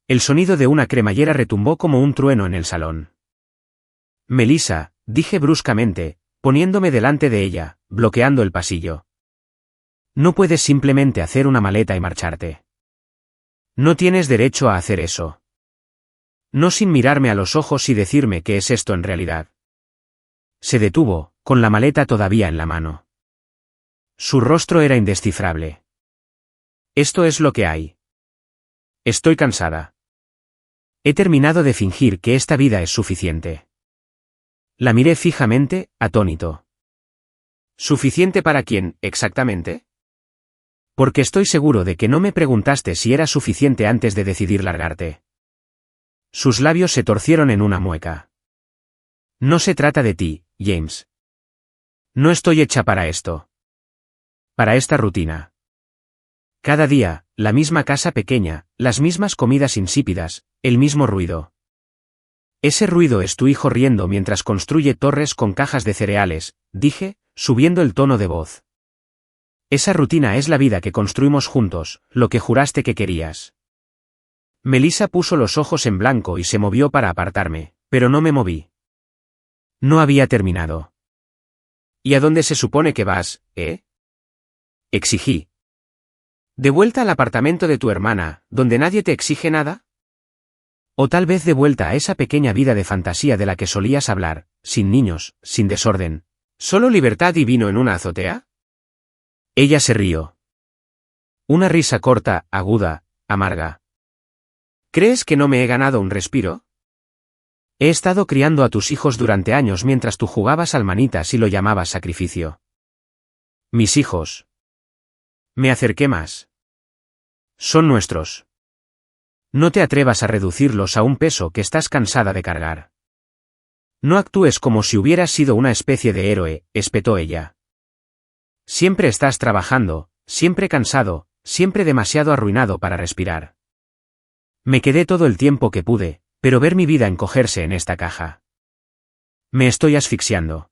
El sonido de una cremallera retumbó como un trueno en el salón. Melissa, dije bruscamente, poniéndome delante de ella, bloqueando el pasillo. No puedes simplemente hacer una maleta y marcharte. No tienes derecho a hacer eso. No sin mirarme a los ojos y decirme qué es esto en realidad. Se detuvo, con la maleta todavía en la mano. Su rostro era indescifrable. Esto es lo que hay. Estoy cansada. He terminado de fingir que esta vida es suficiente. La miré fijamente, atónito. ¿Suficiente para quién, exactamente? Porque estoy seguro de que no me preguntaste si era suficiente antes de decidir largarte. Sus labios se torcieron en una mueca. No se trata de ti, James. No estoy hecha para esto. Para esta rutina. Cada día, la misma casa pequeña, las mismas comidas insípidas, el mismo ruido. Ese ruido es tu hijo riendo mientras construye torres con cajas de cereales, dije, subiendo el tono de voz. Esa rutina es la vida que construimos juntos, lo que juraste que querías. Melissa puso los ojos en blanco y se movió para apartarme, pero no me moví. No había terminado. ¿Y a dónde se supone que vas, exigí. ¿De vuelta al apartamento de tu hermana, donde nadie te exige nada? O tal vez de vuelta a esa pequeña vida de fantasía de la que solías hablar, sin niños, sin desorden. ¿Solo libertad y vino en una azotea? Ella se rió. Una risa corta, aguda, amarga. ¿Crees que no me he ganado un respiro? He estado criando a tus hijos durante años mientras tú jugabas al manitas y lo llamabas sacrificio. Mis hijos. Me acerqué más. Son nuestros. No te atrevas a reducirlos a un peso que estás cansada de cargar. No actúes como si hubieras sido una especie de héroe, espetó ella. Siempre estás trabajando, siempre cansado, siempre demasiado arruinado para respirar. Me quedé todo el tiempo que pude, pero ver mi vida encogerse en esta caja. Me estoy asfixiando.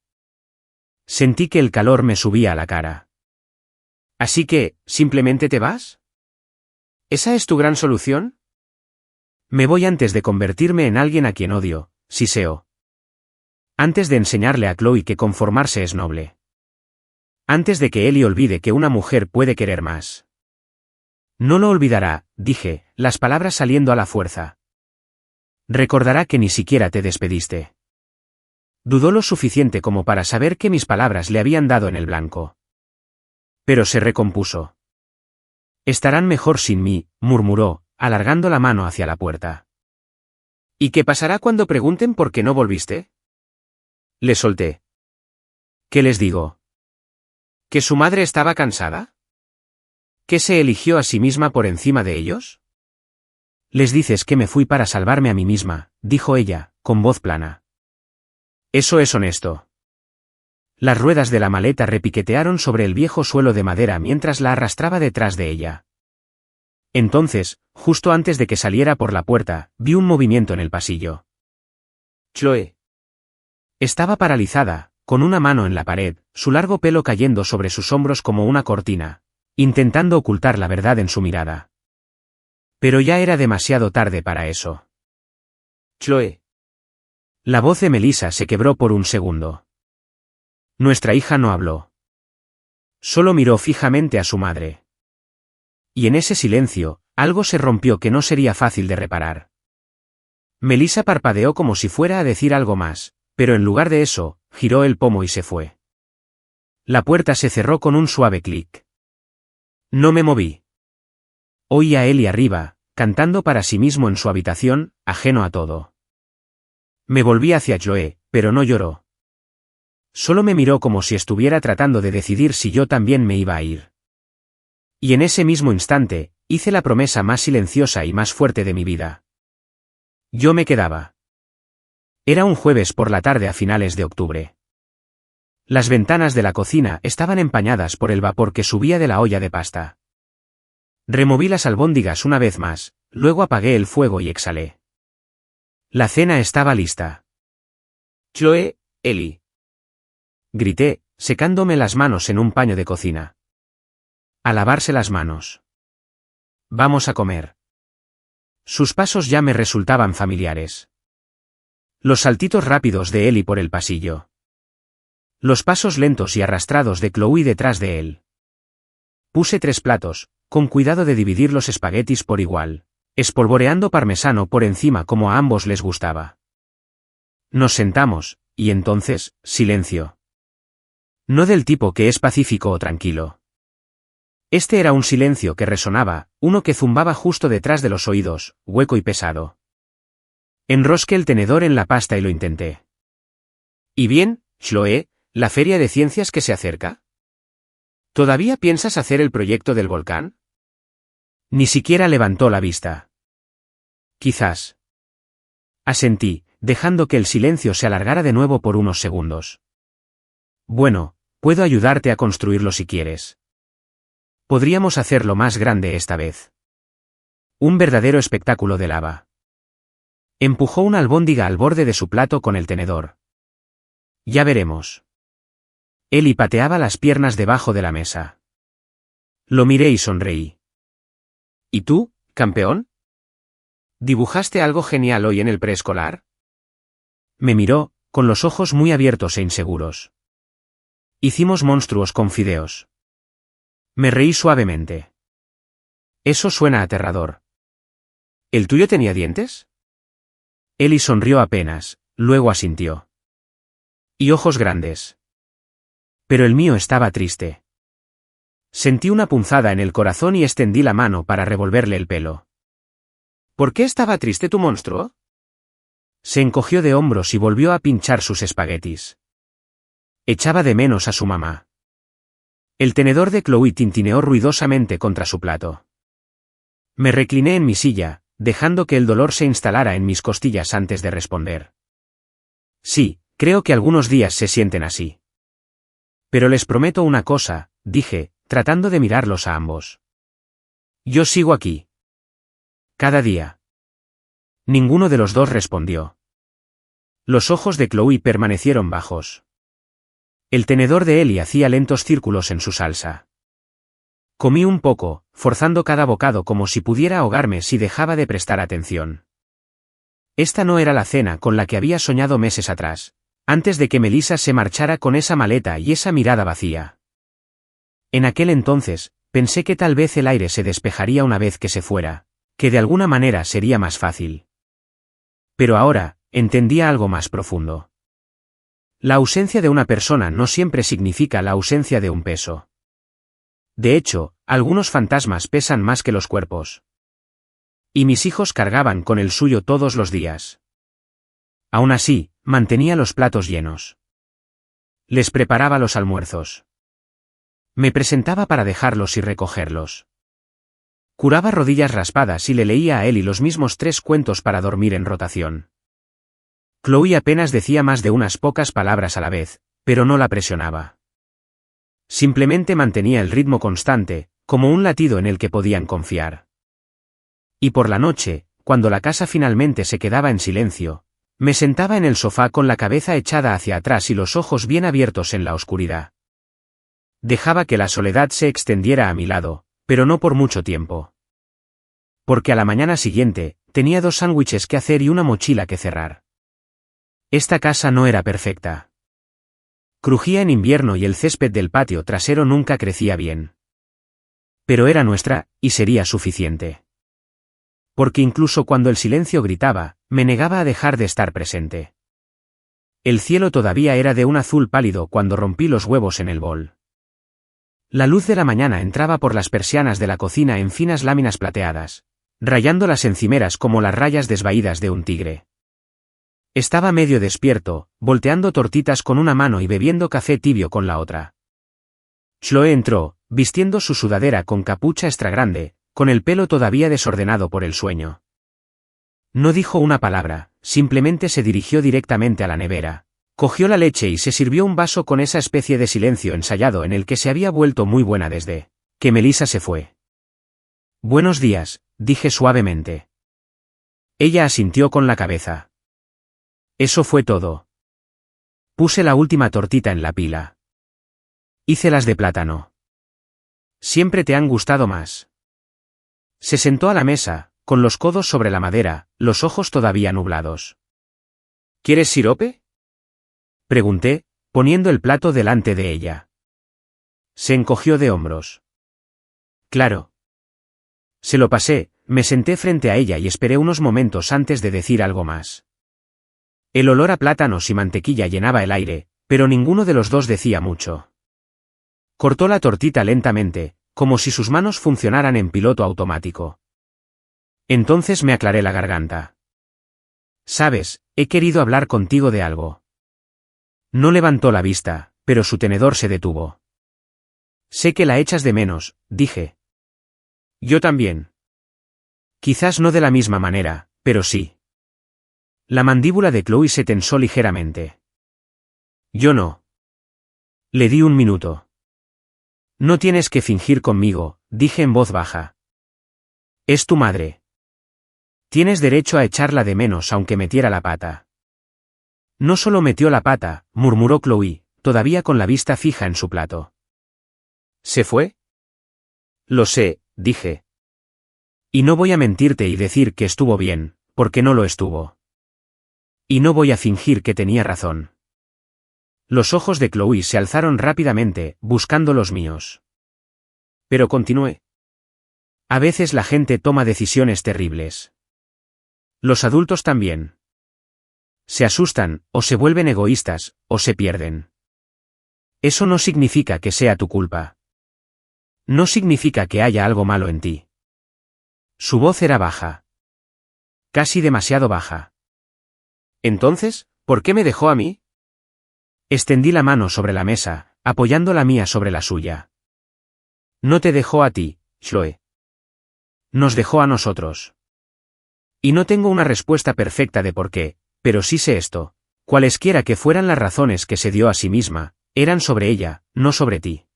Sentí que el calor me subía a la cara. Así que, ¿simplemente te vas? ¿Esa es tu gran solución? Me voy antes de convertirme en alguien a quien odio, siseó. Antes de enseñarle a Chloe que conformarse es noble. Antes de que Ellie olvide que una mujer puede querer más. No lo olvidará, dije, las palabras saliendo a la fuerza. Recordará que ni siquiera te despediste. Dudó lo suficiente como para saber que mis palabras le habían dado en el blanco. Pero se recompuso. Estarán mejor sin mí, murmuró, alargando la mano hacia la puerta. ¿Y qué pasará cuando pregunten por qué no volviste? Le solté. ¿Qué les digo? ¿Que su madre estaba cansada? ¿Que se eligió a sí misma por encima de ellos? Les dices que me fui para salvarme a mí misma, dijo ella, con voz plana. Eso es honesto. Las ruedas de la maleta repiquetearon sobre el viejo suelo de madera mientras la arrastraba detrás de ella. Entonces, justo antes de que saliera por la puerta, vi un movimiento en el pasillo. Chloe. Estaba paralizada, con una mano en la pared, su largo pelo cayendo sobre sus hombros como una cortina, intentando ocultar la verdad en su mirada. Pero ya era demasiado tarde para eso. Chloe. La voz de Melissa se quebró por un segundo. Nuestra hija no habló. Solo miró fijamente a su madre. Y en ese silencio, algo se rompió que no sería fácil de reparar. Melissa parpadeó como si fuera a decir algo más, pero en lugar de eso, giró el pomo y se fue. La puerta se cerró con un suave clic. No me moví. Oí a Ellie arriba, cantando para sí mismo en su habitación, ajeno a todo. Me volví hacia Chloe, pero no lloró. Solo me miró como si estuviera tratando de decidir si yo también me iba a ir. Y en ese mismo instante, hice la promesa más silenciosa y más fuerte de mi vida. Yo me quedaba. Era un jueves por la tarde a finales de octubre. Las ventanas de la cocina estaban empañadas por el vapor que subía de la olla de pasta. Removí las albóndigas una vez más, luego apagué el fuego y exhalé. La cena estaba lista. Chloe, Ellie. Grité, secándome las manos en un paño de cocina. A lavarse las manos. Vamos a comer. Sus pasos ya me resultaban familiares. Los saltitos rápidos de Ellie por el pasillo. Los pasos lentos y arrastrados de Chloe detrás de él. Puse 3 platos, con cuidado de dividir los espaguetis por igual, espolvoreando parmesano por encima como a ambos les gustaba. Nos sentamos, y entonces, silencio. No del tipo que es pacífico o tranquilo. Este era un silencio que resonaba, uno que zumbaba justo detrás de los oídos, hueco y pesado. Enrosqué el tenedor en la pasta y lo intenté. ¿Y bien, Chloe, la feria de ciencias que se acerca? ¿Todavía piensas hacer el proyecto del volcán? Ni siquiera levantó la vista. Quizás. Asentí, dejando que el silencio se alargara de nuevo por unos segundos. Bueno, puedo ayudarte a construirlo si quieres. Podríamos hacerlo más grande esta vez. Un verdadero espectáculo de lava. Empujó una albóndiga al borde de su plato con el tenedor. Ya veremos. Ellie pateaba las piernas debajo de la mesa. Lo miré y sonreí. ¿Y tú, campeón? ¿Dibujaste algo genial hoy en el preescolar? Me miró, con los ojos muy abiertos e inseguros. Hicimos monstruos con fideos. Me reí suavemente. Eso suena aterrador. ¿El tuyo tenía dientes? Ellie sonrió apenas, luego asintió. Y ojos grandes. Pero el mío estaba triste. Sentí una punzada en el corazón y extendí la mano para revolverle el pelo. ¿Por qué estaba triste tu monstruo? Se encogió de hombros y volvió a pinchar sus espaguetis. Echaba de menos a su mamá. El tenedor de Chloe tintineó ruidosamente contra su plato. Me recliné en mi silla, dejando que el dolor se instalara en mis costillas antes de responder. Sí, creo que algunos días se sienten así. Pero les prometo una cosa, dije, tratando de mirarlos a ambos. Yo sigo aquí. Cada día. Ninguno de los dos respondió. Los ojos de Chloe permanecieron bajos. El tenedor de Ellie hacía lentos círculos en su salsa. Comí un poco, forzando cada bocado como si pudiera ahogarme si dejaba de prestar atención. Esta no era la cena con la que había soñado meses atrás, antes de que Melissa se marchara con esa maleta y esa mirada vacía. En aquel entonces, pensé que tal vez el aire se despejaría una vez que se fuera, que de alguna manera sería más fácil. Pero ahora, entendía algo más profundo. La ausencia de una persona no siempre significa la ausencia de un peso. De hecho, algunos fantasmas pesan más que los cuerpos. Y mis hijos cargaban con el suyo todos los días. Aún así, mantenía los platos llenos. Les preparaba los almuerzos. Me presentaba para dejarlos y recogerlos. Curaba rodillas raspadas y le leía a Ellie los mismos 3 cuentos para dormir en rotación. Chloe apenas decía más de unas pocas palabras a la vez, pero no la presionaba. Simplemente mantenía el ritmo constante, como un latido en el que podían confiar. Y por la noche, cuando la casa finalmente se quedaba en silencio, me sentaba en el sofá con la cabeza echada hacia atrás y los ojos bien abiertos en la oscuridad. Dejaba que la soledad se extendiera a mi lado, pero no por mucho tiempo. Porque a la mañana siguiente, tenía 2 sándwiches que hacer y una mochila que cerrar. Esta casa no era perfecta. Crujía en invierno y el césped del patio trasero nunca crecía bien. Pero era nuestra, y sería suficiente. Porque incluso cuando el silencio gritaba, me negaba a dejar de estar presente. El cielo todavía era de un azul pálido cuando rompí los huevos en el bol. La luz de la mañana entraba por las persianas de la cocina en finas láminas plateadas, rayando las encimeras como las rayas desvaídas de un tigre. Estaba medio despierto, volteando tortitas con una mano y bebiendo café tibio con la otra. Chloe entró, vistiendo su sudadera con capucha extra grande, con el pelo todavía desordenado por el sueño. No dijo una palabra, simplemente se dirigió directamente a la nevera. Cogió la leche y se sirvió un vaso con esa especie de silencio ensayado en el que se había vuelto muy buena desde que Melissa se fue. Buenos días, dije suavemente. Ella asintió con la cabeza. Eso fue todo. Puse la última tortita en la pila. Hice las de plátano. Siempre te han gustado más. Se sentó a la mesa, con los codos sobre la madera, los ojos todavía nublados. ¿Quieres sirope?, pregunté, poniendo el plato delante de ella. Se encogió de hombros. Claro. Se lo pasé, me senté frente a ella y esperé unos momentos antes de decir algo más. El olor a plátanos y mantequilla llenaba el aire, pero ninguno de los dos decía mucho. Cortó la tortita lentamente, como si sus manos funcionaran en piloto automático. Entonces me aclaré la garganta. Sabes, he querido hablar contigo de algo. No levantó la vista, pero su tenedor se detuvo. Sé que la echas de menos, dije. Yo también. Quizás no de la misma manera, pero sí. La mandíbula de Chloe se tensó ligeramente. Yo no. Le di un minuto. No tienes que fingir conmigo, dije en voz baja. Es tu madre. Tienes derecho a echarla de menos aunque metiera la pata. No solo metió la pata, murmuró Chloe, todavía con la vista fija en su plato. ¿Se fue? Lo sé, dije. Y no voy a mentirte y decir que estuvo bien, porque no lo estuvo. Y no voy a fingir que tenía razón. Los ojos de Chloe se alzaron rápidamente, buscando los míos. Pero continué. A veces la gente toma decisiones terribles. Los adultos también. Se asustan, o se vuelven egoístas, o se pierden. Eso no significa que sea tu culpa. No significa que haya algo malo en ti. Su voz era baja. Casi demasiado baja. Entonces, ¿por qué me dejó a mí? Extendí la mano sobre la mesa, apoyando la mía sobre la suya. No te dejó a ti, Chloe. Nos dejó a nosotros. Y no tengo una respuesta perfecta de por qué, pero sí sé esto. Cualesquiera que fueran las razones que se dio a sí misma, eran sobre ella, no sobre ti.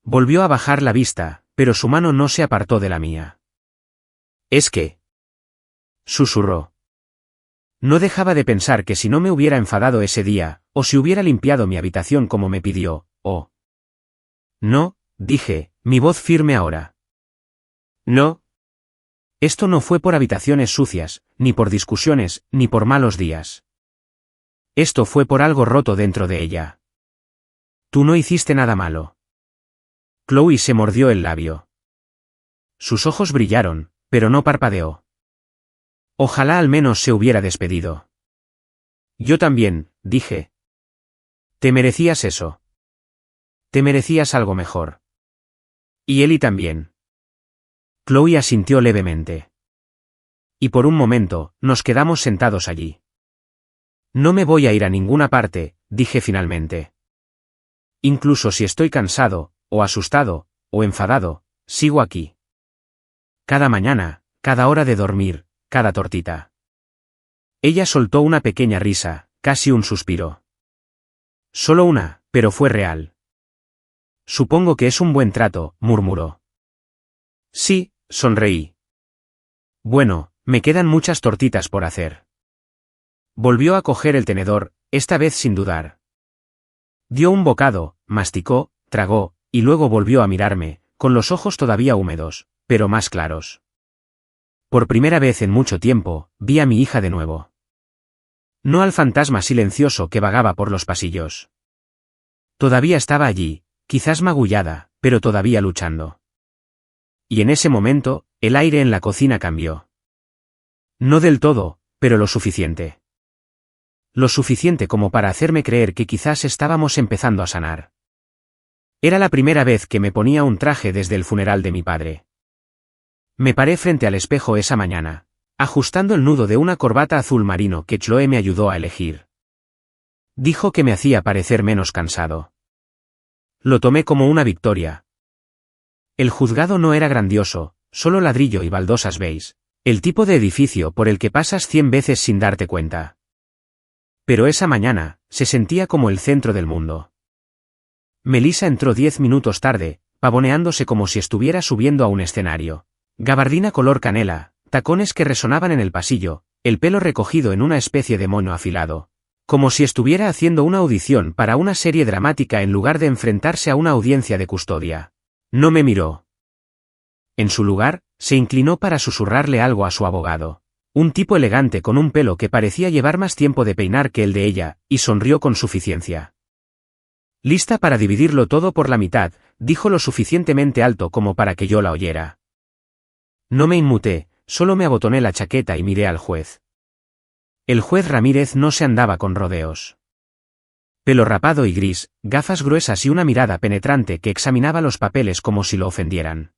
Volvió a bajar la vista, pero su mano no se apartó de la mía. ¿Es que? Susurró. No dejaba de pensar que si no me hubiera enfadado ese día, o si hubiera limpiado mi habitación como me pidió, o... No, dije, mi voz firme ahora. No. Esto no fue por habitaciones sucias, ni por discusiones, ni por malos días. Esto fue por algo roto dentro de ella. Tú no hiciste nada malo. Chloe se mordió el labio. Sus ojos brillaron, pero no parpadeó. Ojalá al menos se hubiera despedido. Yo también, dije. Te merecías eso. Te merecías algo mejor. Y Ellie también. Chloe asintió levemente. Y por un momento, nos quedamos sentados allí. No me voy a ir a ninguna parte, dije finalmente. Incluso si estoy cansado, o asustado, o enfadado, sigo aquí. Cada mañana, cada hora de dormir, cada tortita. Ella soltó una pequeña risa, casi un suspiro. Solo una, pero fue real. Supongo que es un buen trato, murmuró. Sí, sonreí. Bueno, me quedan muchas tortitas por hacer. Volvió a coger el tenedor, esta vez sin dudar. Dio un bocado, masticó, tragó, y luego volvió a mirarme, con los ojos todavía húmedos, pero más claros. Por primera vez en mucho tiempo, vi a mi hija de nuevo. No al fantasma silencioso que vagaba por los pasillos. Todavía estaba allí, quizás magullada, pero todavía luchando. Y en ese momento, el aire en la cocina cambió. No del todo, pero lo suficiente. Lo suficiente como para hacerme creer que quizás estábamos empezando a sanar. Era la primera vez que me ponía un traje desde el funeral de mi padre. Me paré frente al espejo esa mañana, ajustando el nudo de una corbata azul marino que Chloe me ayudó a elegir. Dijo que me hacía parecer menos cansado. Lo tomé como una victoria. El juzgado no era grandioso, solo ladrillo y baldosas beige, el tipo de edificio por el que pasas 100 veces sin darte cuenta. Pero esa mañana, se sentía como el centro del mundo. Melissa entró 10 minutos tarde, pavoneándose como si estuviera subiendo a un escenario. Gabardina color canela, tacones que resonaban en el pasillo, el pelo recogido en una especie de moño afilado. Como si estuviera haciendo una audición para una serie dramática en lugar de enfrentarse a una audiencia de custodia. No me miró. En su lugar, Se inclinó para susurrarle algo a su abogado. Un tipo elegante con un pelo que parecía llevar más tiempo de peinar que el de ella, y sonrió con suficiencia. «Lista para dividirlo todo por la mitad», dijo lo suficientemente alto como para que yo la oyera. No me inmuté, solo me abotoné la chaqueta y miré al juez. El juez Ramírez no se andaba con rodeos. Pelo rapado y gris, gafas gruesas y una mirada penetrante que examinaba los papeles como si lo ofendieran.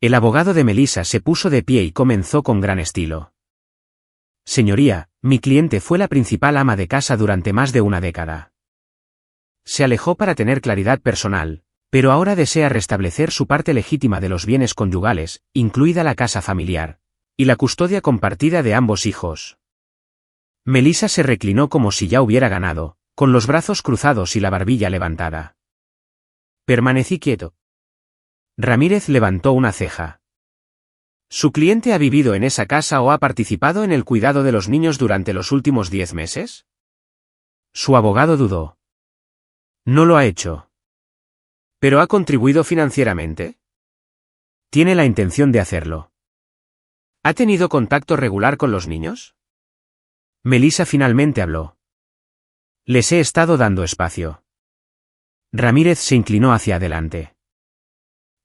El abogado de Melissa se puso de pie y comenzó con gran estilo. «Señoría, mi cliente fue la principal ama de casa durante más de una década. Se alejó para tener claridad personal, pero ahora desea restablecer su parte legítima de los bienes conyugales, incluida la casa familiar, y la custodia compartida de ambos hijos». Melissa se reclinó como si ya hubiera ganado, con los brazos cruzados y la barbilla levantada. Permanecí quieto. Ramírez levantó una ceja. ¿Su cliente ha vivido en esa casa o ha participado en el cuidado de los niños durante los últimos 10 meses? Su abogado dudó. No lo ha hecho. ¿Pero ha contribuido financieramente? Tiene la intención de hacerlo. ¿Ha tenido contacto regular con los niños? Melissa finalmente habló. Les he estado dando espacio. Ramírez se inclinó hacia adelante.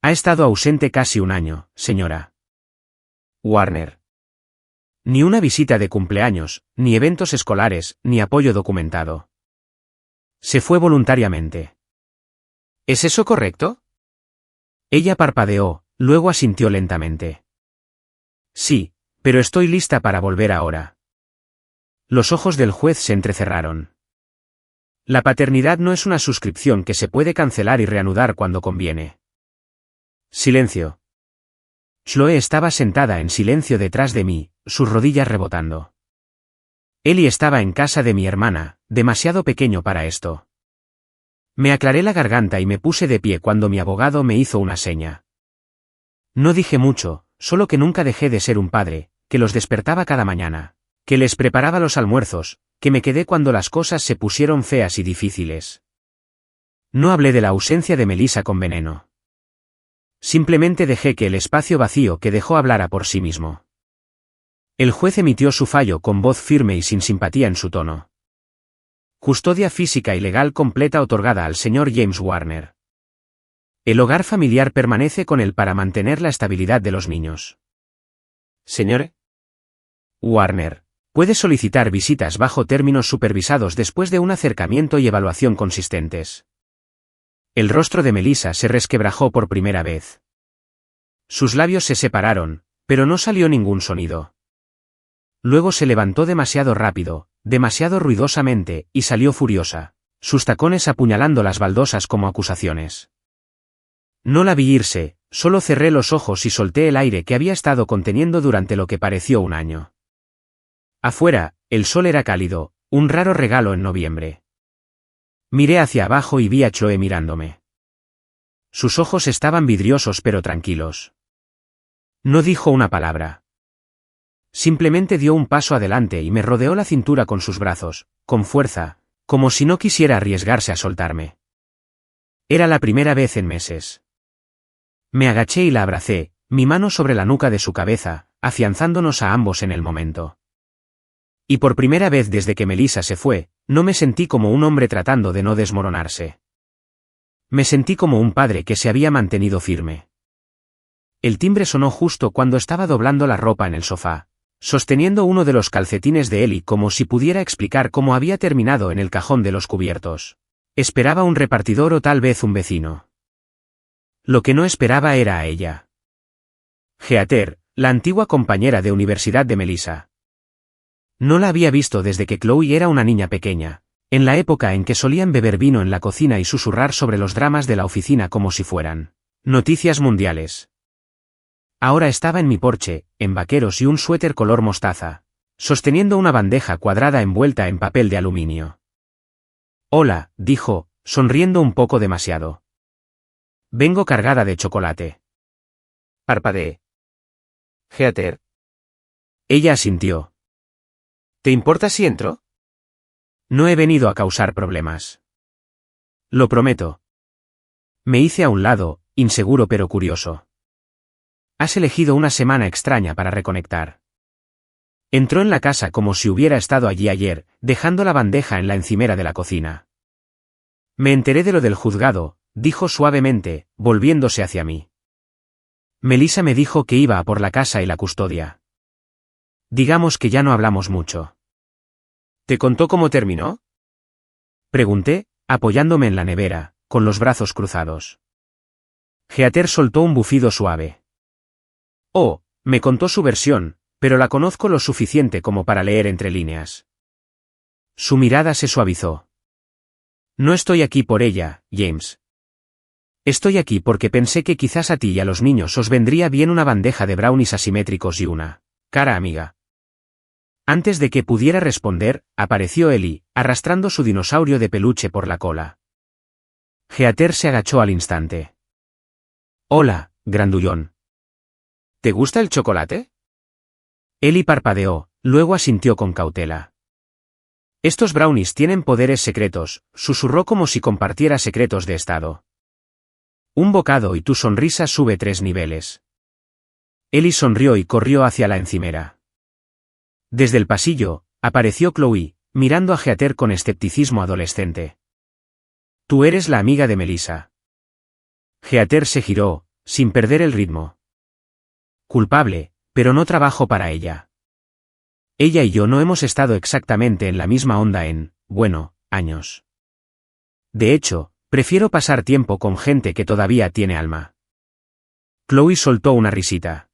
Ha estado ausente casi un año, señora Warner. Ni una visita de cumpleaños, ni eventos escolares, ni apoyo documentado. Se fue voluntariamente. ¿Es eso correcto? Ella parpadeó, luego asintió lentamente. Sí, pero estoy lista para volver ahora. Los ojos del juez se entrecerraron. La paternidad no es una suscripción que se puede cancelar y reanudar cuando conviene. Silencio. Chloe estaba sentada en silencio detrás de mí, sus rodillas rebotando. Ellie estaba en casa de mi hermana, demasiado pequeño para esto. Me aclaré la garganta y me puse de pie cuando mi abogado me hizo una seña. No dije mucho, solo que nunca dejé de ser un padre, que los despertaba cada mañana, que les preparaba los almuerzos, que me quedé cuando las cosas se pusieron feas y difíciles. No hablé de la ausencia de Melissa con veneno. Simplemente dejé que el espacio vacío que dejó hablara por sí mismo. El juez emitió su fallo con voz firme y sin simpatía en su tono. Custodia física y legal completa otorgada al señor James Warner. El hogar familiar permanece con él para mantener la estabilidad de los niños. Señor Warner, puede solicitar visitas bajo términos supervisados después de un acercamiento y evaluación consistentes. El rostro de Melissa se resquebrajó por primera vez. Sus labios se separaron, pero no salió ningún sonido. Luego se levantó demasiado rápido, demasiado ruidosamente, y salió furiosa, sus tacones apuñalando las baldosas como acusaciones. No la vi irse, solo cerré los ojos y solté el aire que había estado conteniendo durante lo que pareció un año. Afuera, el sol era cálido, un raro regalo en noviembre. Miré hacia abajo y vi a Chloe mirándome. Sus ojos estaban vidriosos pero tranquilos. No dijo una palabra. Simplemente dio un paso adelante y me rodeó la cintura con sus brazos, con fuerza, como si no quisiera arriesgarse a soltarme. Era la primera vez en meses. Me agaché y la abracé, mi mano sobre la nuca de su cabeza, afianzándonos a ambos en el momento. Y por primera vez desde que Melissa se fue, no me sentí como un hombre tratando de no desmoronarse. Me sentí como un padre que se había mantenido firme. El timbre sonó justo cuando estaba doblando la ropa en el sofá, sosteniendo uno de los calcetines de Ellie como si pudiera explicar cómo había terminado en el cajón de los cubiertos. Esperaba un repartidor o tal vez un vecino. Lo que no esperaba era a ella. Heather, la antigua compañera de universidad de Melissa. No la había visto desde que Chloe era una niña pequeña, en la época en que solían beber vino en la cocina y susurrar sobre los dramas de la oficina como si fueran noticias mundiales. Ahora estaba en mi porche, en vaqueros y un suéter color mostaza, sosteniendo una bandeja cuadrada envuelta en papel de aluminio. Hola, dijo, sonriendo un poco demasiado. Vengo cargada de chocolate. Parpadeé. Heather. Ella asintió. ¿Te importa si entro? No he venido a causar problemas. Lo prometo. Me hice a un lado, inseguro pero curioso. Has elegido una semana extraña para reconectar. Entró en la casa como si hubiera estado allí ayer, dejando la bandeja en la encimera de la cocina. Me enteré de lo del juzgado, dijo suavemente, volviéndose hacia mí. Melissa me dijo que iba a por la casa y la custodia. Digamos que ya no hablamos mucho. ¿Te contó cómo terminó? Pregunté, apoyándome en la nevera, con los brazos cruzados. Heather soltó un bufido suave. Oh, me contó su versión, pero la conozco lo suficiente como para leer entre líneas. Su mirada se suavizó. No estoy aquí por ella, James. Estoy aquí porque pensé que quizás a ti y a los niños os vendría bien una bandeja de brownies asimétricos y una cara amiga. Antes de que pudiera responder, apareció Ellie, arrastrando su dinosaurio de peluche por la cola. Heather se agachó al instante. Hola, grandullón. ¿Te gusta el chocolate? Ellie parpadeó, luego asintió con cautela. Estos brownies tienen poderes secretos, susurró como si compartiera secretos de estado. Un bocado y tu sonrisa sube 3 niveles. Ellie sonrió y corrió hacia la encimera. Desde el pasillo, apareció Chloe, mirando a Heather con escepticismo adolescente. Tú eres la amiga de Melissa. Heather se giró, sin perder el ritmo. Culpable, pero no trabajo para ella. Ella y yo no hemos estado exactamente en la misma onda en, bueno, años. De hecho, prefiero pasar tiempo con gente que todavía tiene alma. Chloe soltó una risita.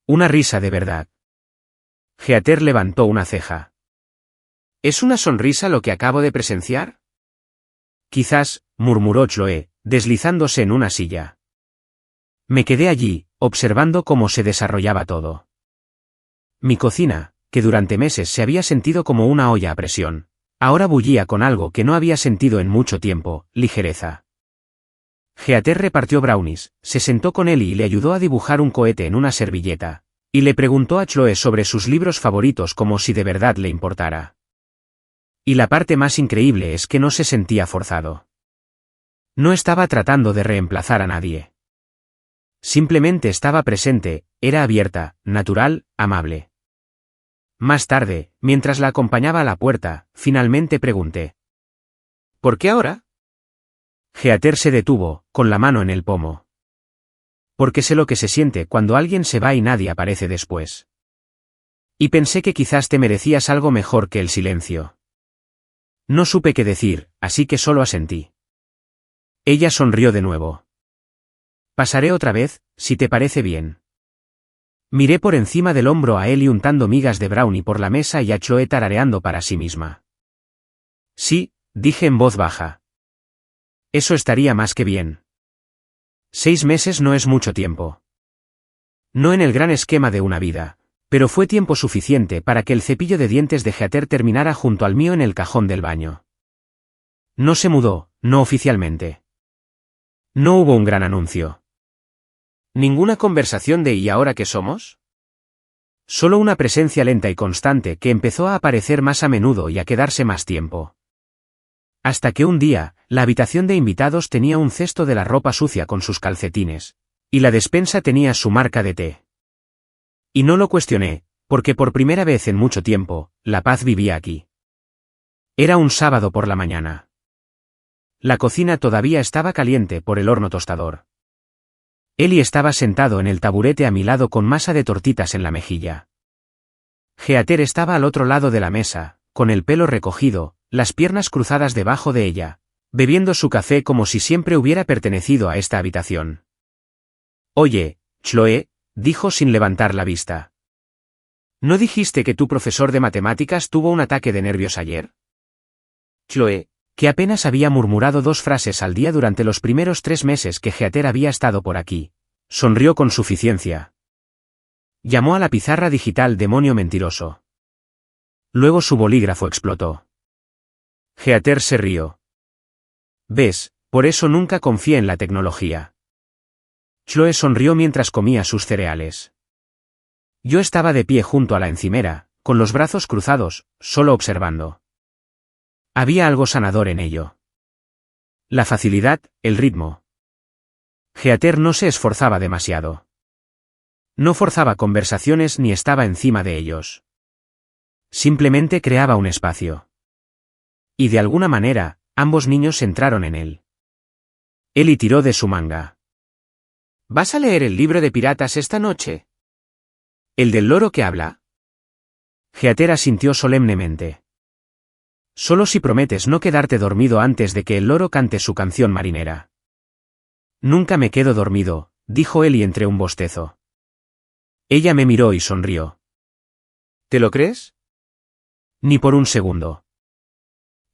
Una risa de verdad. Heather levantó una ceja. ¿Es una sonrisa lo que acabo de presenciar? Quizás, murmuró Chloe, deslizándose en una silla. Me quedé allí, observando cómo se desarrollaba todo. Mi cocina, que durante meses se había sentido como una olla a presión, ahora bullía con algo que no había sentido en mucho tiempo, ligereza. Heather repartió brownies, se sentó con él y le ayudó a dibujar un cohete en una servilleta, y le preguntó a Chloe sobre sus libros favoritos como si de verdad le importara. Y la parte más increíble es que no se sentía forzado. No estaba tratando de reemplazar a nadie. Simplemente estaba presente, era abierta, natural, amable. Más tarde, mientras la acompañaba a la puerta, finalmente pregunté. ¿Por qué ahora? Heather se detuvo, con la mano en el pomo. Porque sé lo que se siente cuando alguien se va y nadie aparece después. Y pensé que quizás te merecías algo mejor que el silencio. No supe qué decir, así que solo asentí. Ella sonrió de nuevo. Pasaré otra vez, si te parece bien. Miré por encima del hombro a Ellie untando migas de brownie por la mesa y a Chloe tarareando para sí misma. Sí, dije en voz baja. Eso estaría más que bien. 6 meses no es mucho tiempo. No en el gran esquema de una vida, pero fue tiempo suficiente para que el cepillo de dientes de Heather terminara junto al mío en el cajón del baño. No se mudó, no oficialmente. No hubo un gran anuncio. ¿Ninguna conversación de ¿y ahora qué somos? Solo una presencia lenta y constante que empezó a aparecer más a menudo y a quedarse más tiempo. Hasta que un día, la habitación de invitados tenía un cesto de la ropa sucia con sus calcetines, y la despensa tenía su marca de té. Y no lo cuestioné, porque por primera vez en mucho tiempo, la paz vivía aquí. Era un sábado por la mañana. La cocina todavía estaba caliente por el horno tostador. Ellie estaba sentado en el taburete a mi lado con masa de tortitas en la mejilla. Heather estaba al otro lado de la mesa, con el pelo recogido, las piernas cruzadas debajo de ella, bebiendo su café como si siempre hubiera pertenecido a esta habitación. Oye, Chloe, dijo sin levantar la vista. ¿No dijiste que tu profesor de matemáticas tuvo un ataque de nervios ayer? Chloe, que apenas había murmurado 2 frases al día durante los primeros 3 meses que Heather había estado por aquí, sonrió con suficiencia. Llamó a la pizarra digital demonio mentiroso. Luego su bolígrafo explotó. Heather se rió. ¿Ves? Por eso nunca confié en la tecnología. Chloe sonrió mientras comía sus cereales. Yo estaba de pie junto a la encimera, con los brazos cruzados, solo observando. Había algo sanador en ello. La facilidad, el ritmo. Heather no se esforzaba demasiado. No forzaba conversaciones ni estaba encima de ellos. Simplemente creaba un espacio. Y de alguna manera, ambos niños entraron en él. Ellie tiró de su manga. ¿Vas a leer el libro de piratas esta noche? ¿El del loro que habla? Heather asintió solemnemente. Solo si prometes no quedarte dormido antes de que el loro cante su canción marinera. Nunca me quedo dormido, dijo Ellie entre un bostezo. Ella me miró y sonrió. ¿Te lo crees? Ni por un segundo.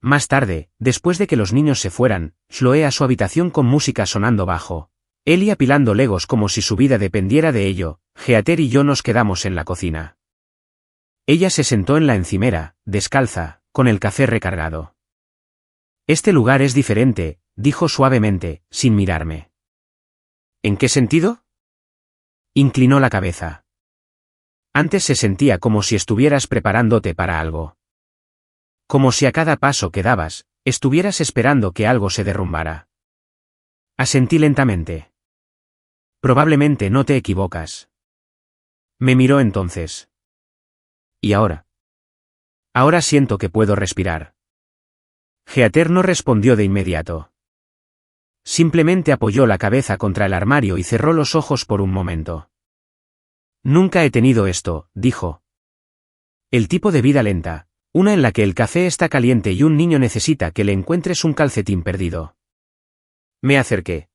Más tarde, después de que los niños se fueran, Chloe a su habitación con música sonando bajo. Ellie apilando legos como si su vida dependiera de ello. Heather y yo nos quedamos en la cocina. Ella se sentó en la encimera, descalza, con el café recargado. Este lugar es diferente, dijo suavemente, sin mirarme. ¿En qué sentido? Inclinó la cabeza. Antes se sentía como si estuvieras preparándote para algo. Como si a cada paso que dabas, estuvieras esperando que algo se derrumbara. Asentí lentamente. Probablemente no te equivocas. Me miró entonces. ¿Y ahora? Ahora siento que puedo respirar. Heather no respondió de inmediato. Simplemente apoyó la cabeza contra el armario y cerró los ojos por un momento. Nunca he tenido esto, dijo. El tipo de vida lenta, una en la que el café está caliente y un niño necesita que le encuentres un calcetín perdido. Me acerqué.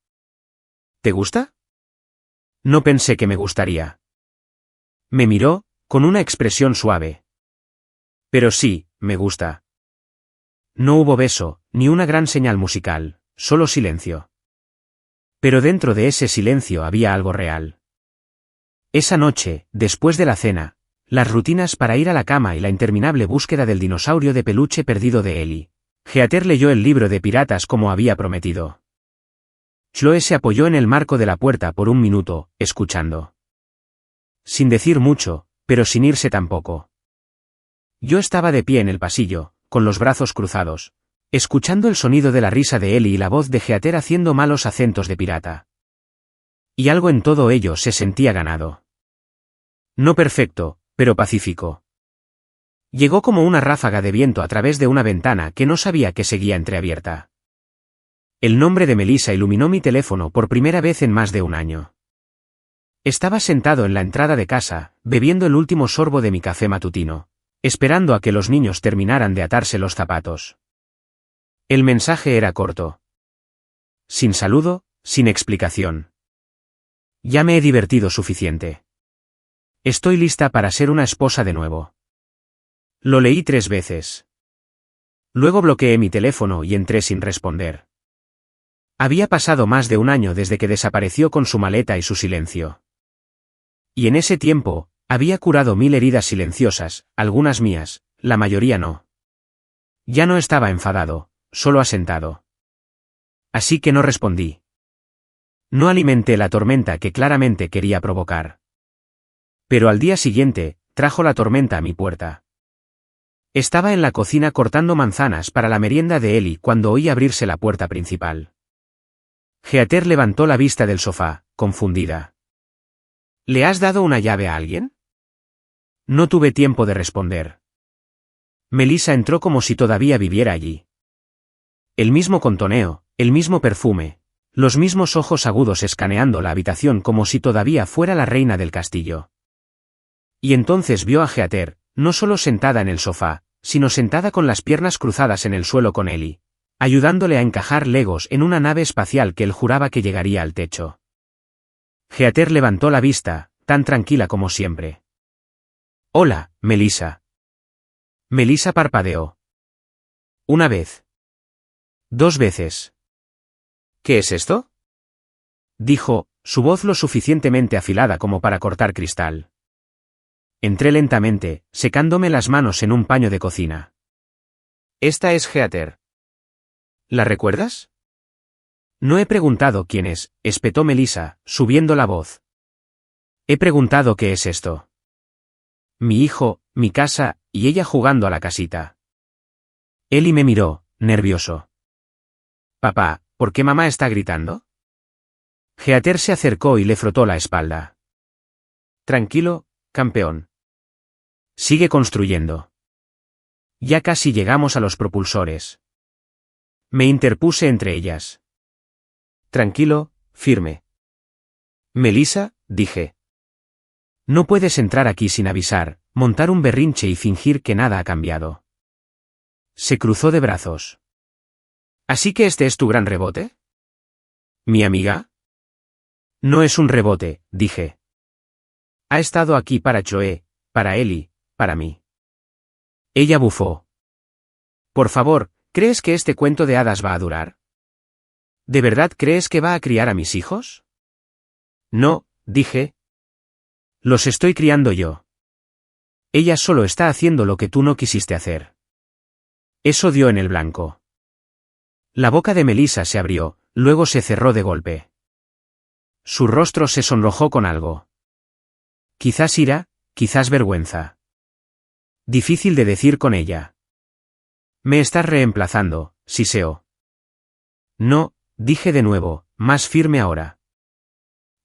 ¿Te gusta? No pensé que me gustaría. Me miró, con una expresión suave. Pero sí, me gusta. No hubo beso, ni una gran señal musical, solo silencio. Pero dentro de ese silencio había algo real. Esa noche, después de la cena, las rutinas para ir a la cama y la interminable búsqueda del dinosaurio de peluche perdido de Ellie. Heather leyó el libro de piratas como había prometido. Chloe se apoyó en el marco de la puerta por un minuto, escuchando. Sin decir mucho, pero sin irse tampoco. Yo estaba de pie en el pasillo, con los brazos cruzados, escuchando el sonido de la risa de Ellie y la voz de Heather haciendo malos acentos de pirata. Y algo en todo ello se sentía ganado. No perfecto, pero pacífico. Llegó como una ráfaga de viento a través de una ventana que no sabía que seguía entreabierta. El nombre de Melissa iluminó mi teléfono por primera vez en más de un año. Estaba sentado en la entrada de casa, bebiendo el último sorbo de mi café matutino, esperando a que los niños terminaran de atarse los zapatos. El mensaje era corto. Sin saludo, sin explicación. Ya me he divertido suficiente. Estoy lista para ser una esposa de nuevo. Lo leí 3 veces. Luego bloqueé mi teléfono y entré sin responder. Había pasado más de un año desde que desapareció con su maleta y su silencio. Y en ese tiempo, había curado 1000 heridas silenciosas, algunas mías, la mayoría no. Ya no estaba enfadado, solo asentado. Así que no respondí. No alimenté la tormenta que claramente quería provocar. Pero al día siguiente, trajo la tormenta a mi puerta. Estaba en la cocina cortando manzanas para la merienda de Ellie cuando oí abrirse la puerta principal. Heather levantó la vista del sofá, confundida. ¿Le has dado una llave a alguien? No tuve tiempo de responder. Melissa entró como si todavía viviera allí. El mismo contoneo, el mismo perfume, los mismos ojos agudos escaneando la habitación como si todavía fuera la reina del castillo. Y entonces vio a Heather, no solo sentada en el sofá, sino sentada con las piernas cruzadas en el suelo con Ellie, ayudándole a encajar legos en una nave espacial que él juraba que llegaría al techo. Heather levantó la vista, tan tranquila como siempre. Hola, Melissa. Melissa parpadeó. Una vez. 2 veces. ¿Qué es esto? Dijo, su voz lo suficientemente afilada como para cortar cristal. Entré lentamente, secándome las manos en un paño de cocina. Esta es Heather. ¿La recuerdas? No he preguntado quién es, espetó Melissa, subiendo la voz. He preguntado qué es esto. Mi hijo, mi casa, y ella jugando a la casita. Ellie me miró, nervioso. Papá, ¿por qué mamá está gritando? Heather se acercó y le frotó la espalda. Tranquilo, campeón. Sigue construyendo. Ya casi llegamos a los propulsores. Me interpuse entre ellas. Tranquilo, firme. Melissa, dije. No puedes entrar aquí sin avisar, montar un berrinche y fingir que nada ha cambiado. Se cruzó de brazos. ¿Así que este es tu gran rebote? ¿Mi amiga? No es un rebote, dije. Ha estado aquí para Joe, para Ellie, para mí. Ella bufó. Por favor, ¿crees que este cuento de hadas va a durar? ¿De verdad crees que va a criar a mis hijos? No, dije. Los estoy criando yo. Ella solo está haciendo lo que tú no quisiste hacer. Eso dio en el blanco. La boca de Melissa se abrió, luego se cerró de golpe. Su rostro se sonrojó con algo. Quizás ira, quizás vergüenza. Difícil de decir con ella. Me estás reemplazando, siseó. No, dije de nuevo, más firme ahora.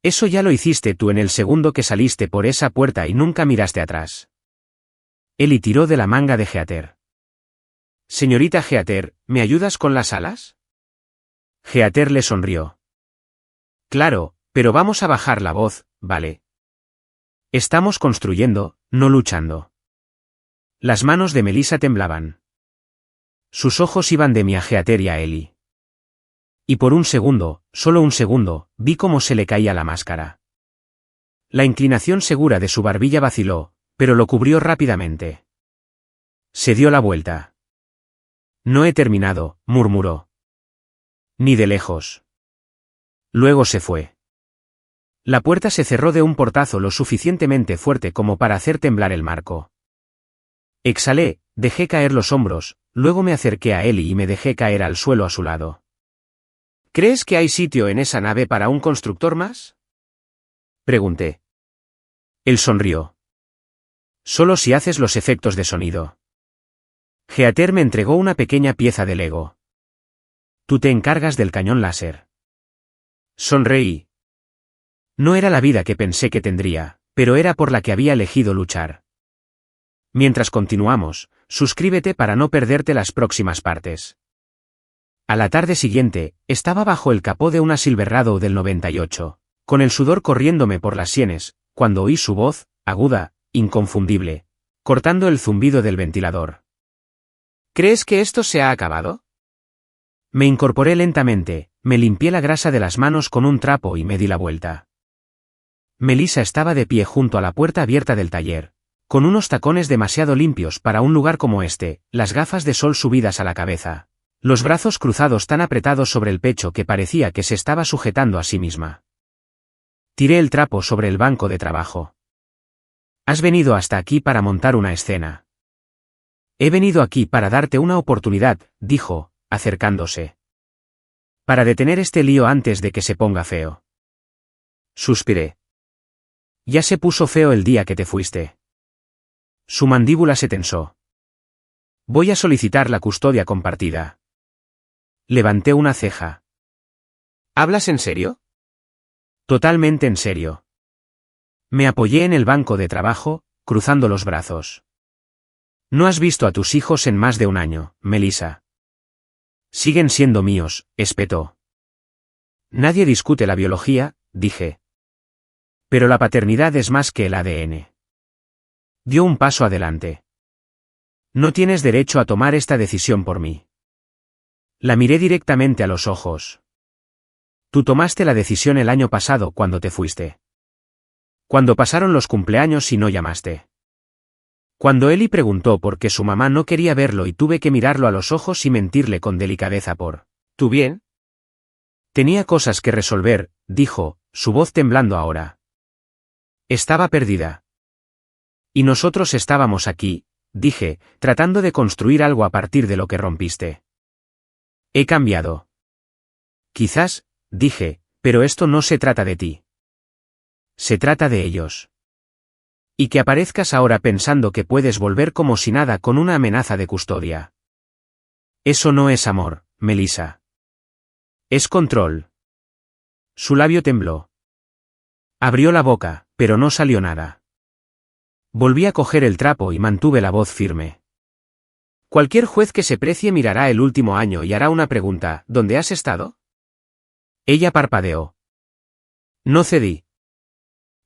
Eso ya lo hiciste tú en el segundo que saliste por esa puerta y nunca miraste atrás. Ellie tiró de la manga de Heather. Señorita Heather, ¿me ayudas con las alas? Heather le sonrió. Claro, pero vamos a bajar la voz, ¿vale? Estamos construyendo, no luchando. Las manos de Melissa temblaban. Sus ojos iban de mí a Heather y a Ellie. Y por un segundo, solo un segundo, vi cómo se le caía la máscara. La inclinación segura de su barbilla vaciló, pero lo cubrió rápidamente. Se dio la vuelta. No he terminado, murmuró. Ni de lejos. Luego se fue. La puerta se cerró de un portazo lo suficientemente fuerte como para hacer temblar el marco. Exhalé, dejé caer los hombros, luego me acerqué a Ellie y me dejé caer al suelo a su lado. ¿Crees que hay sitio en esa nave para un constructor más? Pregunté. Él sonrió. Solo si haces los efectos de sonido. Heather me entregó una pequeña pieza de Lego. Tú te encargas del cañón láser. Sonreí. No era la vida que pensé que tendría, pero era por la que había elegido luchar. Mientras continuamos, suscríbete para no perderte las próximas partes. A la tarde siguiente, estaba bajo el capó de una Silverado del 98, con el sudor corriéndome por las sienes, cuando oí su voz, aguda, inconfundible, cortando el zumbido del ventilador. ¿Crees que esto se ha acabado? Me incorporé lentamente, me limpié la grasa de las manos con un trapo y me di la vuelta. Melissa estaba de pie junto a la puerta abierta del taller, con unos tacones demasiado limpios para un lugar como este, las gafas de sol subidas a la cabeza. Los brazos cruzados tan apretados sobre el pecho que parecía que se estaba sujetando a sí misma. Tiré el trapo sobre el banco de trabajo. Has venido hasta aquí para montar una escena. He venido aquí para darte una oportunidad, dijo, acercándose. Para detener este lío antes de que se ponga feo. Suspiré. Ya se puso feo el día que te fuiste. Su mandíbula se tensó. Voy a solicitar la custodia compartida. Levanté una ceja. ¿Hablas en serio? Totalmente en serio. Me apoyé en el banco de trabajo, cruzando los brazos. No has visto a tus hijos en más de un año, Melissa. Siguen siendo míos, espetó. Nadie discute la biología, dije. Pero la paternidad es más que el ADN. Dio un paso adelante. No tienes derecho a tomar esta decisión por mí. La miré directamente a los ojos. Tú tomaste la decisión el año pasado cuando te fuiste. Cuando pasaron los cumpleaños y no llamaste. Cuando Ellie preguntó por qué su mamá no quería verlo y tuve que mirarlo a los ojos y mentirle con delicadeza por ¿tú bien? Tenía cosas que resolver, dijo, su voz temblando ahora. Estaba perdida. Y nosotros estábamos aquí, dije, tratando de construir algo a partir de lo que rompiste. He cambiado. Quizás, dije, pero esto no se trata de ti. Se trata de ellos. Y que aparezcas ahora pensando que puedes volver como si nada con una amenaza de custodia. Eso no es amor, Melissa. Es control. Su labio tembló. Abrió la boca, pero no salió nada. Volví a coger el trapo y mantuve la voz firme. Cualquier juez que se precie mirará el último año y hará una pregunta: ¿dónde has estado? Ella parpadeó. No cedí.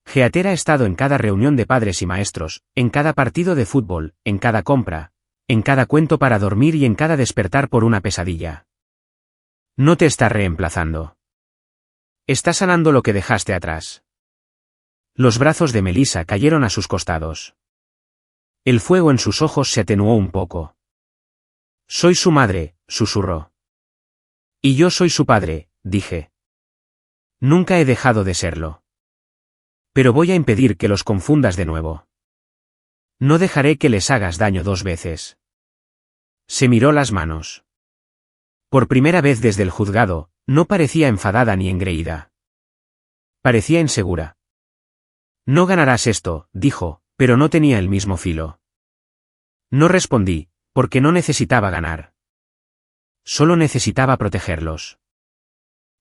Heather ha estado en cada reunión de padres y maestros, en cada partido de fútbol, en cada compra, en cada cuento para dormir y en cada despertar por una pesadilla. No te está reemplazando. Está sanando lo que dejaste atrás. Los brazos de Melissa cayeron a sus costados. El fuego en sus ojos se atenuó un poco. Soy su madre, susurró. Y yo soy su padre, dije. Nunca he dejado de serlo. Pero voy a impedir que los confundas de nuevo. No dejaré que les hagas daño 2 veces. Se miró las manos. Por primera vez desde el juzgado, no parecía enfadada ni engreída. Parecía insegura. No ganarás esto, dijo, pero no tenía el mismo filo. No respondí, porque no necesitaba ganar. Solo necesitaba protegerlos.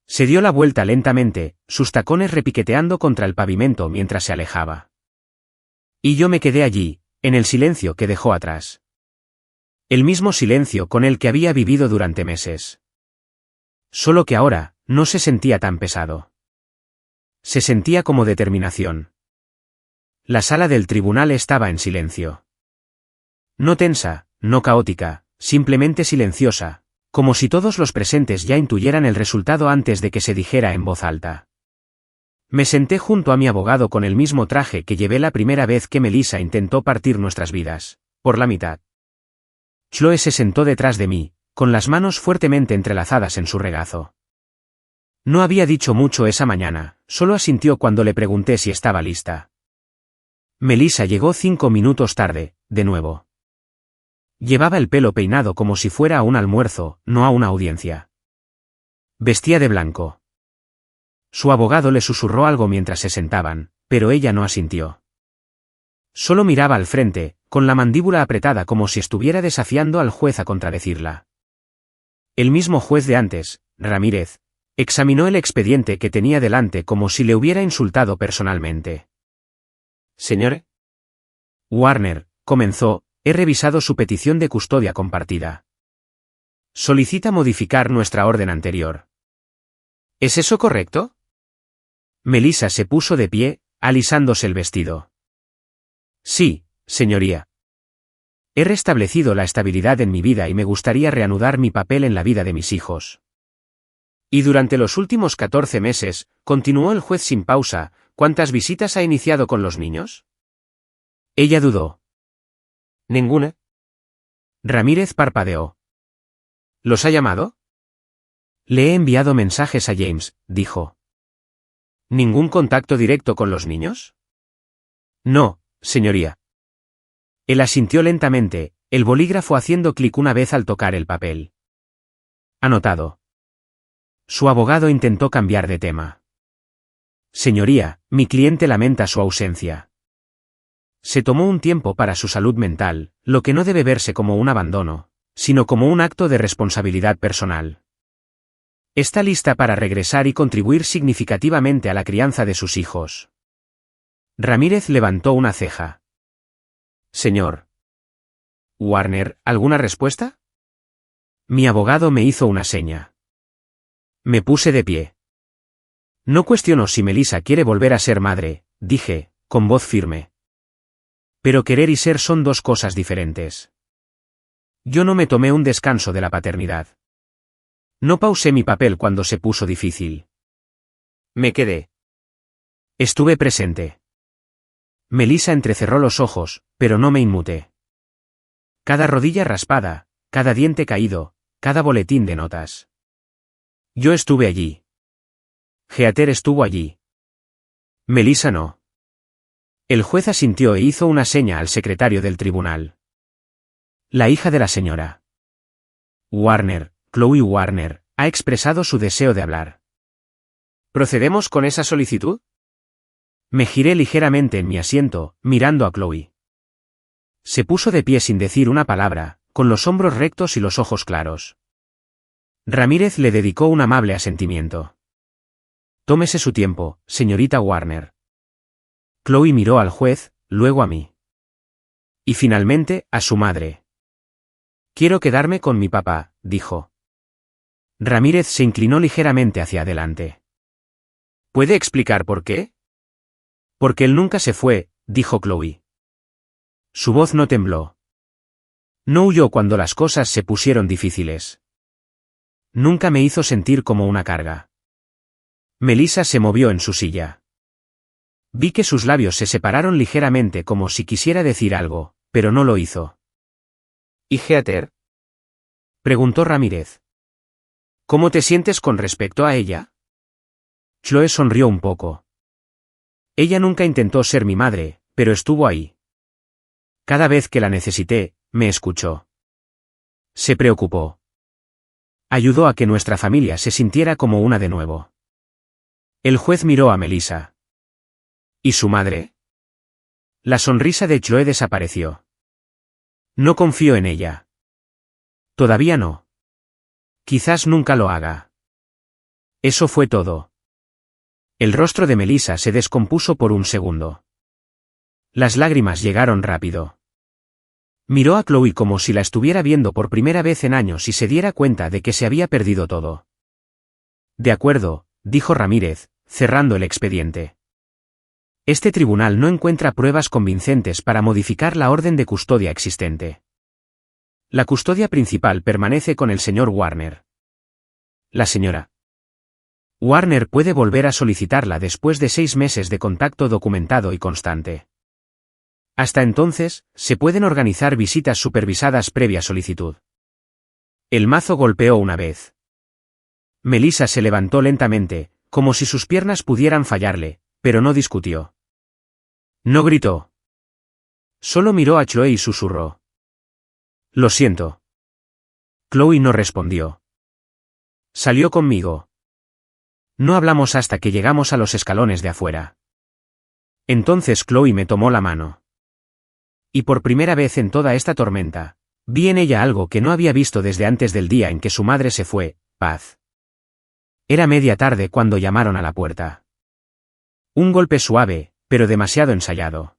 Se dio la vuelta lentamente, sus tacones repiqueteando contra el pavimento mientras se alejaba. Y yo me quedé allí, en el silencio que dejó atrás. El mismo silencio con el que había vivido durante meses. Solo que ahora, no se sentía tan pesado. Se sentía como determinación. La sala del tribunal estaba en silencio. No tensa, no caótica, simplemente silenciosa, como si todos los presentes ya intuyeran el resultado antes de que se dijera en voz alta. Me senté junto a mi abogado con el mismo traje que llevé la primera vez que Melissa intentó partir nuestras vidas, por la mitad. Chloe se sentó detrás de mí, con las manos fuertemente entrelazadas en su regazo. No había dicho mucho esa mañana, solo asintió cuando le pregunté si estaba lista. Melissa llegó 5 minutos tarde, de nuevo. Llevaba el pelo peinado como si fuera a un almuerzo, no a una audiencia. Vestía de blanco. Su abogado le susurró algo mientras se sentaban, pero ella no asintió. Solo miraba al frente, con la mandíbula apretada como si estuviera desafiando al juez a contradecirla. El mismo juez de antes, Ramírez, examinó el expediente que tenía delante como si le hubiera insultado personalmente. Señor Warner, comenzó, he revisado su petición de custodia compartida. Solicita modificar nuestra orden anterior. ¿Es eso correcto? Melissa se puso de pie, alisándose el vestido. Sí, señoría. He restablecido la estabilidad en mi vida y me gustaría reanudar mi papel en la vida de mis hijos. Y durante los últimos 14 meses, continuó el juez sin pausa, ¿cuántas visitas ha iniciado con los niños? Ella dudó. ¿Ninguna? Ramírez parpadeó. ¿Los ha llamado? Le he enviado mensajes a James, dijo. ¿Ningún contacto directo con los niños? No, señoría. Él asintió lentamente, el bolígrafo haciendo clic una vez al tocar el papel. Anotado. Su abogado intentó cambiar de tema. Señoría, mi cliente lamenta su ausencia. Se tomó un tiempo para su salud mental, lo que no debe verse como un abandono, sino como un acto de responsabilidad personal. Está lista para regresar y contribuir significativamente a la crianza de sus hijos. Ramírez levantó una ceja. Señor Warner, ¿alguna respuesta? Mi abogado me hizo una seña. Me puse de pie. No cuestiono si Melissa quiere volver a ser madre, dije, con voz firme. Pero querer y ser son 2 cosas diferentes. Yo no me tomé un descanso de la paternidad. No pausé mi papel cuando se puso difícil. Me quedé. Estuve presente. Melissa entrecerró los ojos, pero no me inmuté. Cada rodilla raspada, cada diente caído, cada boletín de notas. Yo estuve allí. Heather estuvo allí. Melissa no. El juez asintió e hizo una seña al secretario del tribunal. La hija de la señora Warner, Chloe Warner, ha expresado su deseo de hablar. ¿Procedemos con esa solicitud? Me giré ligeramente en mi asiento, mirando a Chloe. Se puso de pie sin decir una palabra, con los hombros rectos y los ojos claros. Ramírez le dedicó un amable asentimiento. Tómese su tiempo, señorita Warner, Chloe miró al juez, luego a mí. Y finalmente, a su madre. Quiero quedarme con mi papá, dijo. Ramírez se inclinó ligeramente hacia adelante. ¿Puede explicar por qué? Porque él nunca se fue, dijo Chloe. Su voz no tembló. No huyó cuando las cosas se pusieron difíciles. Nunca me hizo sentir como una carga. Melissa se movió en su silla. Vi que sus labios se separaron ligeramente como si quisiera decir algo, pero no lo hizo. ¿Y Heather? Preguntó Ramírez. ¿Cómo te sientes con respecto a ella? Chloe sonrió un poco. Ella nunca intentó ser mi madre, pero estuvo ahí. Cada vez que la necesité, me escuchó. Se preocupó. Ayudó a que nuestra familia se sintiera como una de nuevo. El juez miró a Melissa. ¿Y su madre? La sonrisa de Chloe desapareció. No confío en ella. Todavía no. Quizás nunca lo haga. Eso fue todo. El rostro de Melissa se descompuso por un segundo. Las lágrimas llegaron rápido. Miró a Chloe como si la estuviera viendo por primera vez en años y se diera cuenta de que se había perdido todo. De acuerdo, dijo Ramírez, cerrando el expediente. Este tribunal no encuentra pruebas convincentes para modificar la orden de custodia existente. La custodia principal permanece con el señor Warner. La señora Warner puede volver a solicitarla después de 6 meses de contacto documentado y constante. Hasta entonces, se pueden organizar visitas supervisadas previa solicitud. El mazo golpeó una vez. Melissa se levantó lentamente, como si sus piernas pudieran fallarle, pero no discutió. No gritó. Solo miró a Chloe y susurró. Lo siento. Chloe no respondió. Salió conmigo. No hablamos hasta que llegamos a los escalones de afuera. Entonces Chloe me tomó la mano. Y por primera vez en toda esta tormenta, vi en ella algo que no había visto desde antes del día en que su madre se fue, paz. Era media tarde cuando llamaron a la puerta. Un golpe suave, pero demasiado ensayado.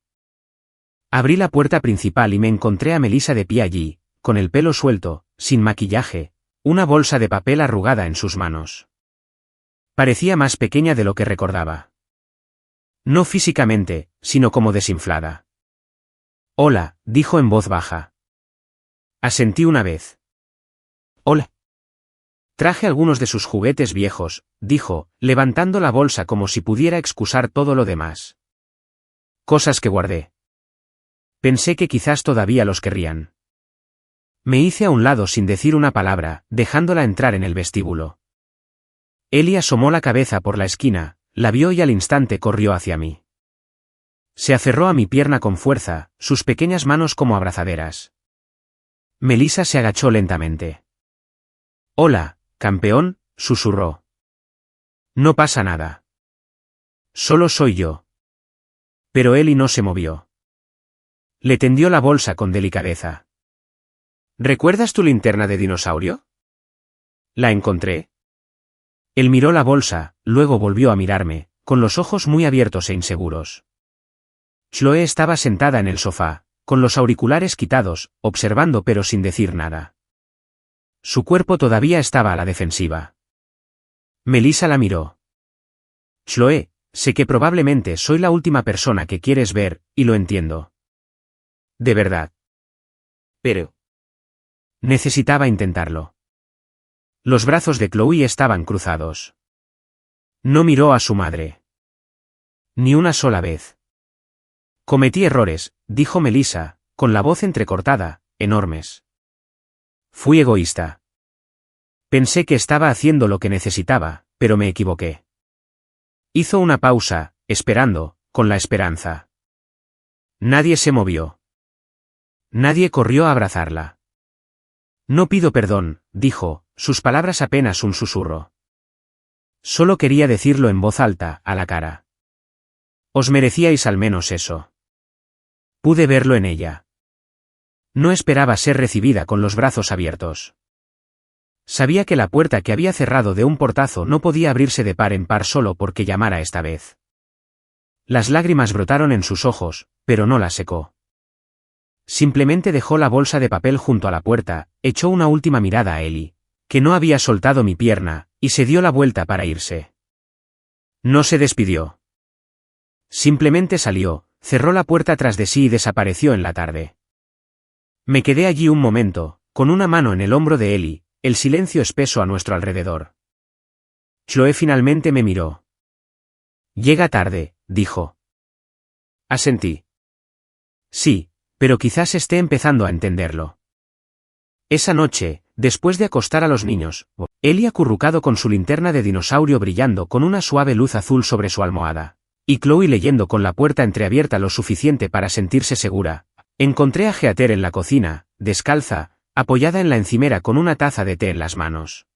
Abrí la puerta principal y me encontré a Melissa de pie allí, con el pelo suelto, sin maquillaje, una bolsa de papel arrugada en sus manos. Parecía más pequeña de lo que recordaba. No físicamente, sino como desinflada. Hola, dijo en voz baja. Asentí una vez. Hola. Traje algunos de sus juguetes viejos, dijo, levantando la bolsa como si pudiera excusar todo lo demás. Cosas que guardé. Pensé que quizás todavía los querrían. Me hice a un lado sin decir una palabra, dejándola entrar en el vestíbulo. Ellie asomó la cabeza por la esquina, la vio y al instante corrió hacia mí. Se aferró a mi pierna con fuerza, sus pequeñas manos como abrazaderas. Melissa se agachó lentamente. Hola, campeón, susurró. No pasa nada. Solo soy yo. Pero Ellie no se movió. Le tendió la bolsa con delicadeza. ¿Recuerdas tu linterna de dinosaurio? La encontré. Él miró la bolsa, luego volvió a mirarme, con los ojos muy abiertos e inseguros. Chloe estaba sentada en el sofá, con los auriculares quitados, observando pero sin decir nada. Su cuerpo todavía estaba a la defensiva. Melissa la miró. Chloe, sé que probablemente soy la última persona que quieres ver, y lo entiendo. De verdad. Pero necesitaba intentarlo. Los brazos de Chloe estaban cruzados. No miró a su madre. Ni una sola vez. Cometí errores, dijo Melissa, con la voz entrecortada, enormes. Fui egoísta. Pensé que estaba haciendo lo que necesitaba, pero me equivoqué. Hizo una pausa, esperando, con la esperanza. Nadie se movió. Nadie corrió a abrazarla. No pido perdón, dijo, sus palabras apenas un susurro. Solo quería decirlo en voz alta, a la cara. Os merecíais al menos eso. Pude verlo en ella. No esperaba ser recibida con los brazos abiertos. Sabía que la puerta que había cerrado de un portazo no podía abrirse de par en par solo porque llamara esta vez. Las lágrimas brotaron en sus ojos, pero no las secó. Simplemente dejó la bolsa de papel junto a la puerta, echó una última mirada a Ellie, que no había soltado mi pierna, y se dio la vuelta para irse. No se despidió. Simplemente salió, cerró la puerta tras de sí y desapareció en la tarde. Me quedé allí un momento, con una mano en el hombro de Ellie, el silencio espeso a nuestro alrededor. Chloe finalmente me miró. Llega tarde, dijo. Asentí. Sí, pero quizás esté empezando a entenderlo. Esa noche, después de acostar a los niños, Ellie acurrucado con su linterna de dinosaurio brillando con una suave luz azul sobre su almohada, y Chloe leyendo con la puerta entreabierta lo suficiente para sentirse segura, encontré a Heather en la cocina, descalza, apoyada en la encimera con una taza de té en las manos.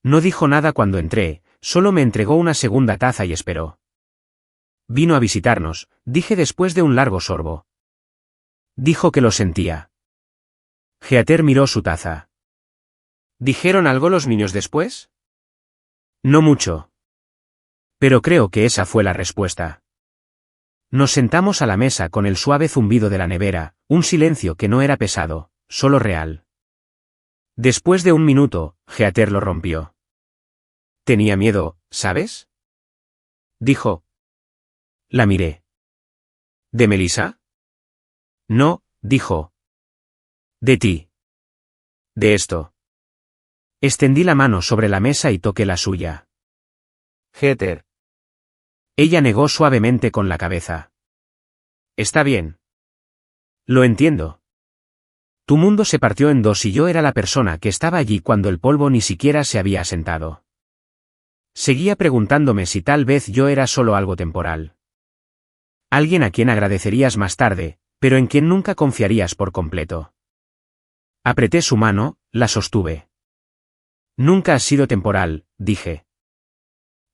No dijo nada cuando entré, solo me entregó una segunda taza y esperó. Vino a visitarnos, dije después de un largo sorbo. Dijo que lo sentía. Heather miró su taza. ¿Dijeron algo los niños después? No mucho. Pero creo que esa fue la respuesta. Nos sentamos a la mesa con el suave zumbido de la nevera, un silencio que no era pesado, solo real. Después de un minuto, Heather lo rompió. Tenía miedo, ¿sabes? Dijo. La miré. ¿De Melissa? No, dijo. De ti. De esto. Extendí la mano sobre la mesa y toqué la suya. Heather. Ella negó suavemente con la cabeza. Está bien. Lo entiendo. Tu mundo se partió en dos y yo era la persona que estaba allí cuando el polvo ni siquiera se había asentado. Seguía preguntándome si tal vez yo era solo algo temporal. Alguien a quien agradecerías más tarde, pero en quien nunca confiarías por completo. Apreté su mano, la sostuve. Nunca has sido temporal, dije.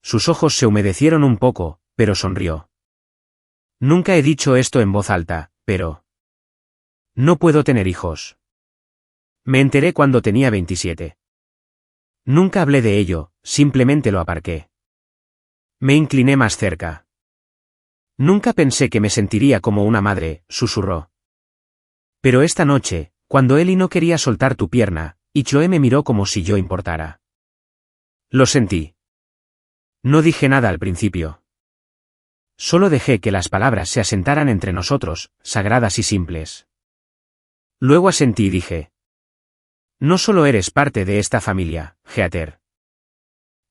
Sus ojos se humedecieron un poco, pero sonrió. Nunca he dicho esto en voz alta, pero... No puedo tener hijos. Me enteré cuando tenía 27. Nunca hablé de ello, simplemente lo aparqué. Me incliné más cerca. Nunca pensé que me sentiría como una madre, susurró. Pero esta noche, cuando Ellie no quería soltar tu pierna, y Chloe me miró como si yo importara. Lo sentí. No dije nada al principio. Solo dejé que las palabras se asentaran entre nosotros, sagradas y simples. Luego asentí y dije. No solo eres parte de esta familia, Heather.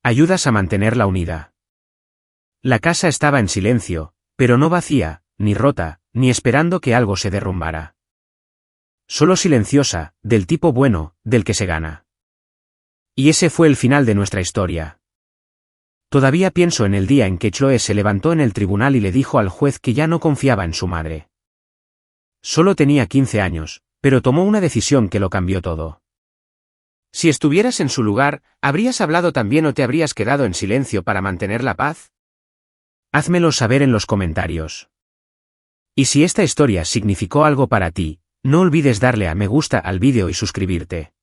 Ayudas a mantenerla unida. La casa estaba en silencio, pero no vacía, ni rota, ni esperando que algo se derrumbara. Solo silenciosa, del tipo bueno, del que se gana. Y ese fue el final de nuestra historia. Todavía pienso en el día en que Chloe se levantó en el tribunal y le dijo al juez que ya no confiaba en su madre. Solo tenía 15 años, pero tomó una decisión que lo cambió todo. Si estuvieras en su lugar, ¿habrías hablado también o te habrías quedado en silencio para mantener la paz? Házmelo saber en los comentarios. Y si esta historia significó algo para ti, no olvides darle a me gusta al vídeo y suscribirte.